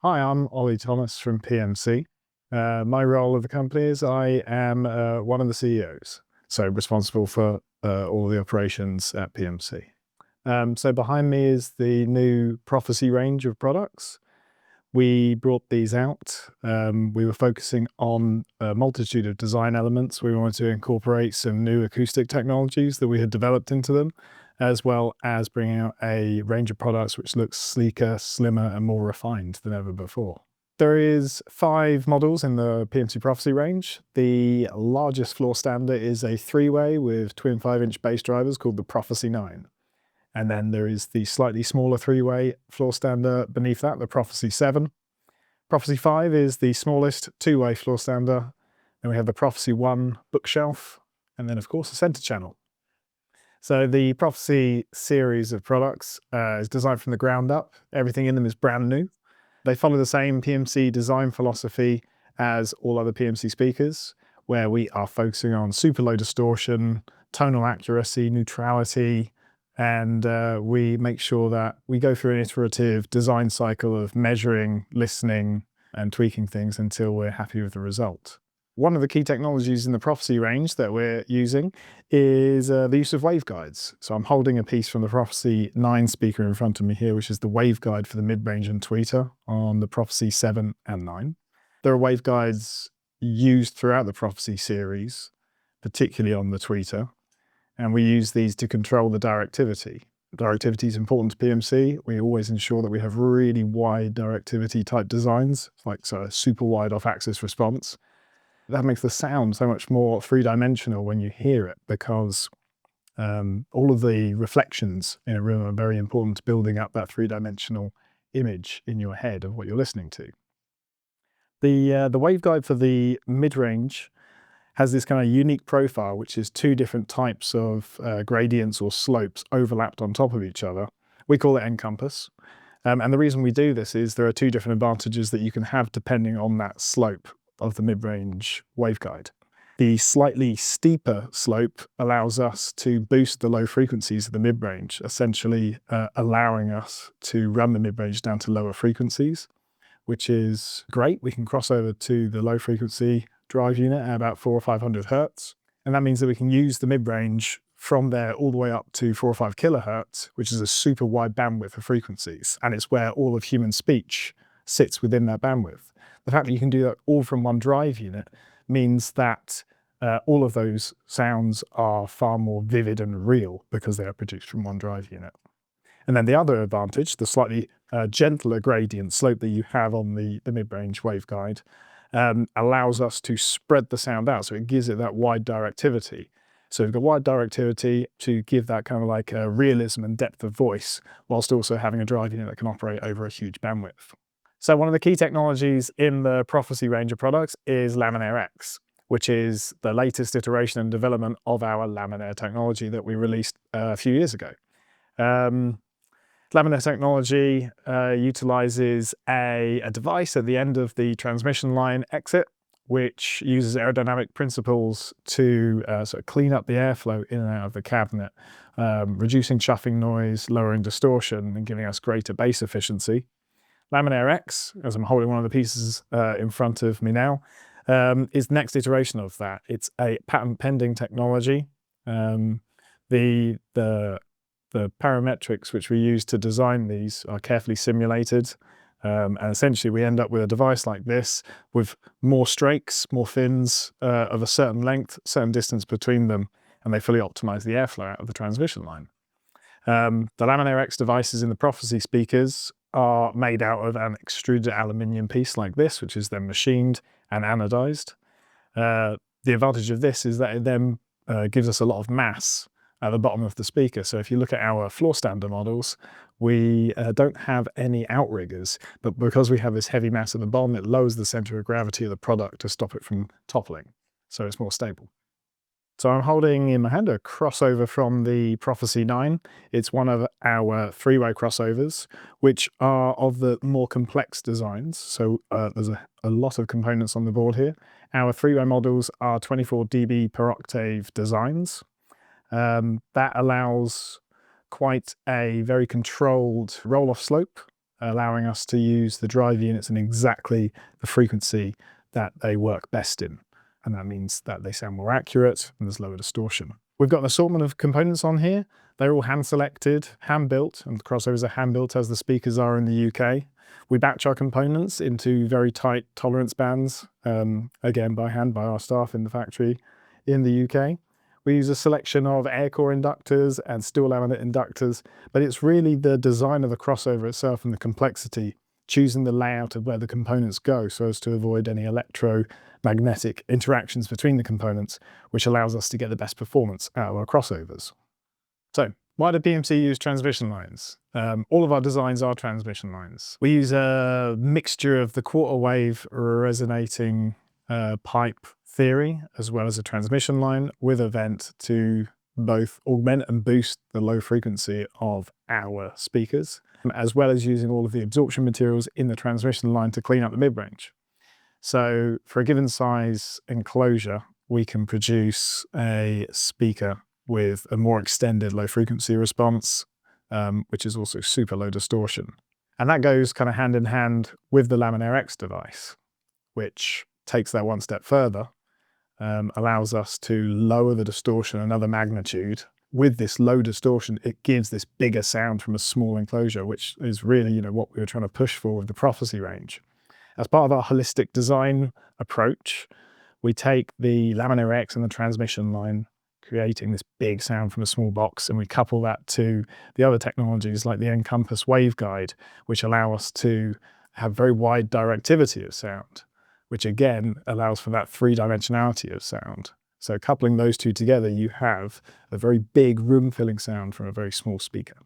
Hi, I'm Ollie Thomas from PMC. My role at the company is I am one of the CEOs, so responsible for all the operations at PMC. So behind me is the new Prophecy range of products. We brought these out. We were focusing on a multitude of design elements. We wanted to incorporate some new acoustic technologies that we had developed into them, as well as bring out a range of products which looks sleeker, slimmer, and more refined than ever before. There is 5 models in the PMC Prophecy range. The largest floor stander is a 3-way with twin 5-inch bass drivers called the Prophecy 9. And then there is the slightly smaller 3-way floor stander beneath that, the Prophecy 7. Prophecy 5 is the smallest 2-way floor stander. Then we have the Prophecy 1 bookshelf, and then of course a center channel. So the Prophecy series of products is designed from the ground up. Everything in them is brand new. They follow the same PMC design philosophy as all other PMC speakers, where we are focusing on super low distortion, tonal accuracy, neutrality, and we make sure that we go through an iterative design cycle of measuring, listening, and tweaking things until we're happy with the result. One of the key technologies in the Prophecy range that we're using is the use of waveguides. So I'm holding a piece from the Prophecy 9 speaker in front of me here, which is the waveguide for the mid-range and tweeter on the Prophecy 7 and 9. There are waveguides used throughout the Prophecy series, particularly on the tweeter, and we use these to control the directivity. Directivity is important to PMC. We always ensure that we have really wide directivity type designs, like a super wide off-axis response. That makes the sound so much more three-dimensional when you hear it, because all of the reflections in a room are very important to building up that three-dimensional image in your head of what you're listening to. The waveguide for the mid-range has this kind of unique profile, which is 2 different types of gradients or slopes overlapped on top of each other. We call it encompass. And the reason we do this is there are 2 different advantages that you can have depending on that slope of the mid-range waveguide. The slightly steeper slope allows us to boost the low frequencies of the mid-range, essentially allowing us to run the mid-range down to lower frequencies, which is great. We can cross over to the low frequency drive unit at about 400 or 500 hertz. And that means that we can use the mid-range from there all the way up to 4 or 5 kilohertz, which is a super wide bandwidth of frequencies. And it's where all of human speech sits within that bandwidth. The fact that you can do that all from one drive unit means that all of those sounds are far more vivid and real because they are produced from one drive unit. And then the other advantage, the slightly gentler gradient slope that you have on the mid-range waveguide, allows us to spread the sound out. So it gives it that wide directivity. So we've got wide directivity to give that kind of like realism and depth of voice, whilst also having a drive unit that can operate over a huge bandwidth. So one of the key technologies in the Prophecy range of products is Laminax, which is the latest iteration and development of our Laminax technology that we released a few years ago. Laminax technology utilizes a device at the end of the transmission line exit, which uses aerodynamic principles to sort of clean up the airflow in and out of the cabinet, reducing chuffing noise, lowering distortion, and giving us greater bass efficiency. Laminax, as I'm holding one of the pieces in front of me now, is the next iteration of that. It's a patent-pending technology. The parametrics which we use to design these are carefully simulated, and essentially we end up with a device like this with more strakes, more fins of a certain length, certain distance between them, and they fully optimize the airflow out of the transmission line. The Laminax devices in the Prophecy speakers are made out of an extruded aluminium piece like this, which is then machined and anodized. The advantage of this is that it then gives us a lot of mass at the bottom of the speaker. So if you look at our floor stander models, we don't have any outriggers, but because we have this heavy mass at the bottom, it lowers the center of gravity of the product to stop it from toppling. So it's more stable. So I'm holding in my hand a crossover from the Prophecy 9. It's one of our 3-way crossovers, which are of the more complex designs. So there's a lot of components on the board here. Our 3-way models are 24 dB per octave designs. That allows quite a very controlled roll-off slope allowing us to use the drive units in exactly the frequency that they work best in. And that means that they sound more accurate and there's lower distortion. We've got an assortment of components on here. They're all hand selected, hand built, and the crossovers are hand built as the speakers are in the UK. We batch our components into very tight tolerance bands, again by hand by our staff in the factory in the UK. We use a selection of air core inductors and steel laminate inductors, but it's really the design of the crossover itself and the complexity, choosing the layout of where the components go so as to avoid any electromagnetic interactions between the components, which allows us to get the best performance out of our crossovers. So, why do PMC use transmission lines? All of our designs are transmission lines. We use a mixture of the quarter wave resonating pipe theory as well as a transmission line with a vent to both augment and boost the low frequency of our speakers, as well as using all of the absorption materials in the transmission line to clean up the mid-range. So for a given size enclosure, we can produce a speaker with a more extended low frequency response, which is also super low distortion. And that goes kind of hand in hand with the Laminax device, which takes that one step further, allows us to lower the distortion another magnitude. With this low distortion, it gives this bigger sound from a small enclosure, which is really, what we were trying to push for with the Prophecy range. As part of our holistic design approach, we take the Laminax and the transmission line, creating this big sound from a small box, and we couple that to the other technologies like the Encompass Waveguide, which allow us to have very wide directivity of sound, which again allows for that three-dimensionality of sound. So coupling those two together, you have a very big room-filling sound from a very small speaker.